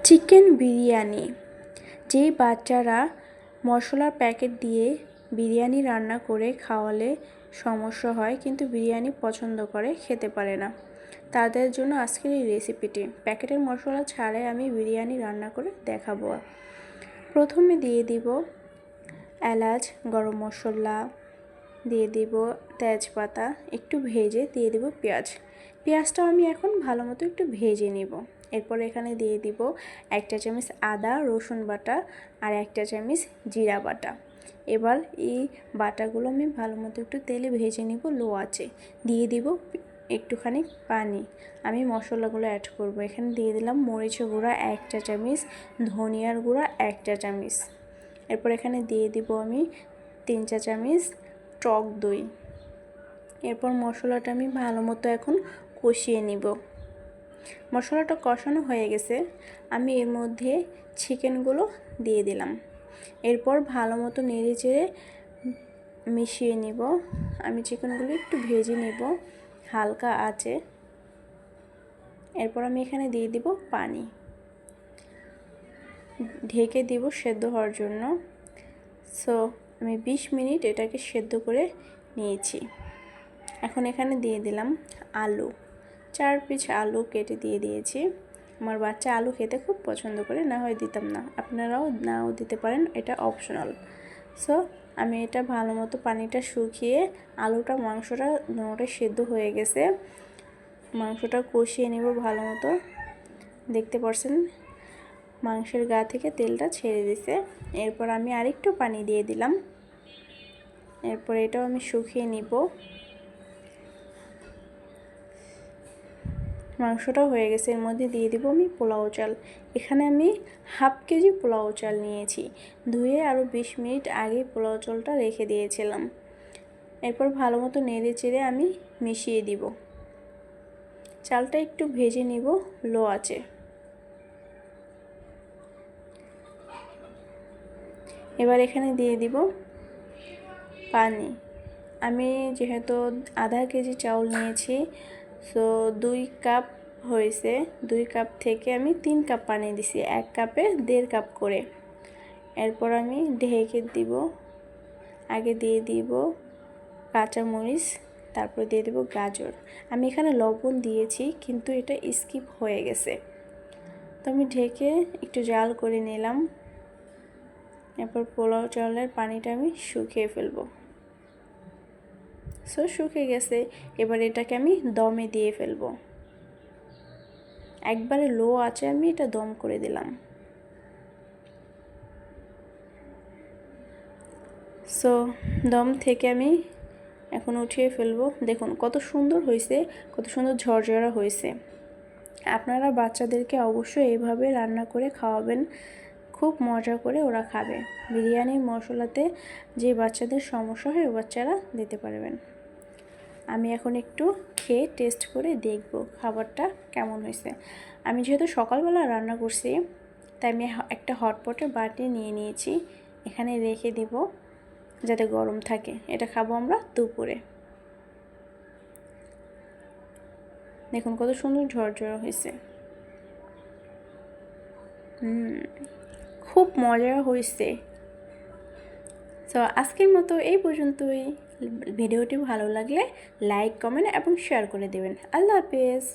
Chicken biryani. যেই বাচ্চারা মশলার প্যাকেট দিয়ে বিরিয়ানি রান্না করে খাওয়ালে সমস্যা হয়, কিন্তু বিরিয়ানি পছন্দ করে, খেতে পারে না, তাদের জন্য আজকের এই রেসিপিটি। প্যাকেটের মশলা ছাড়াই আমি বিরিয়ানি রান্না করে দেখাবো। প্রথমে দিয়ে দিব এলাচ, গরম মশলা, দিয়ে দিব তেজপাতা, একটু ভেজে দিয়ে দিব পেঁয়াজটাও আমি এখন ভালো মতো একটু ভেজে নিব। এরপর এখানে দিয়ে দিব 1 চা চামচ আদা রসুন বাটা আর 1 চা চামচ জিরা বাটা। এবার এই বাটাগুলো আমি ভালো মতো একটু তেলে ভেজে নিব লো আঁচে। দিয়ে দিব একটুখানি পানি। আমি মশলাগুলো অ্যাড করব। এখানে দিয়ে দিলাম মরিচের গুঁড়া 1 চা চামচ, ধনিয়ার গুঁড়া 1 চা চামচ। এরপর এখানে দিয়ে দিব আমি 3 চা চামচ টক দই। এরপর মশলাটা আমি ভালো মতো এখন কষিয়ে নিব। মশলাটা কষানো হয়ে গেছে, আমি এর মধ্যে চিকেনগুলো দিয়ে দিলাম। এরপর ভালো মতো নেড়ে চেড়ে মিশিয়ে নিব। আমি চিকেনগুলো একটু ভেজে নিব হালকা আঁচে। এরপর আমি এখানে দিয়ে দিব পানি, ঢেকে দিব সেদ্ধ হওয়ার জন্য। সো আমি 20 মিনিট এটাকে সেদ্ধ করে নিয়েছি। এখন এখানে দিয়ে দিলাম আলু, 4 পিস আলু কেটে দিয়ে দিয়েছি। আমার বাচ্চা আলু খেতে খুব পছন্দ করে, না হয় দিতাম না, আপনারাও নাও দিতে পারেন, এটা অপশনাল। সো আমি এটা ভালো মতো পানিটা শুকিয়ে আলুটা মাংসটা দুটোটা সেদ্ধ হয়ে গেছে, মাংসটা কষিয়ে নেব ভালো মতো। দেখতে পাচ্ছেন মাংসের গা থেকে তেলটা ছেড়ে দিছে। এরপর আমি আরেকটু পানি দিয়ে দিলাম। এরপর এটাও আমি শুকিয়ে নিব। মাংসটাও হয়ে গেছে, এর মধ্যে দিয়ে দিব আমি পোলাও চাল। এখানে আমি হাফ কেজি পোলাও চাল নিয়েছি, ধুয়ে আরও 20 মিনিট আগে পোলাও চালটা রেখে দিয়েছিলাম। এরপর ভালো মতো নেড়ে চেড়ে আমি মিশিয়ে দিব। চালটা একটু ভেজে নিব লো আঁচে। এবার এখানে দিয়ে দিব পানি। আমি যেহেতু আধা কেজি চাউল নিয়েছি, সো 2 কাপ হয়েছে, 2 কাপ থেকে আমি 3 কাপ পানি দিছি, 1 কাপে 1.5 কাপ করে। এরপর আমি ঢেকে দিব। আগে দিয়ে দিব কাঁচামরিচ, তারপর দিয়ে দেব গাজর। আমি এখানে লবণ দিয়েছি কিন্তু এটা স্কিপ হয়ে গেছে, তো আমি ঢেকে একটু জাল করে নিলাম। এরপর পোলাও চালের পানিটা আমি শুকিয়ে ফেলবো। সো শুকিয়ে গেছে, এবার এটাকে আমি দমে দিয়ে ফেলবো। একবারে লো আঁচে আমি এটা দম করে দিলাম। সো দম থেকে আমি এখন উঠিয়ে ফেলবো। দেখুন কত সুন্দর হয়েছে, কত সুন্দর ঝরঝরা হয়েছে। আপনারা বাচ্চাদেরকে অবশ্যই এইভাবে রান্না করে খাওয়াবেন, খুব মজা করে ওরা খাবে। বিরিয়ানির মশলাতে যে বাচ্চাদের সমস্যা হয় ও বাচ্চারা দিতে পারবেন। আমি এখন একটু খেয়ে টেস্ট করে দেখব খাবারটা কেমন হয়েছে। আমি যেহেতু সকালবেলা রান্না করছি, তাই আমি একটা হটপটের বাটি নিয়ে নিয়েছি, এখানে রেখে দিব যাতে গরম থাকে। এটা খাবো আমরা দুপুরে। দেখুন কত সুন্দর ঝরঝরে হয়েছে। খুব মজা হয়েছে। সো আজকের মতো এই পর্যন্তই। ভিডিওটি ভালো লাগলে লাইক কমেন্ট এবং শেয়ার করে দেবেন। আল্লাহ হাফেজ।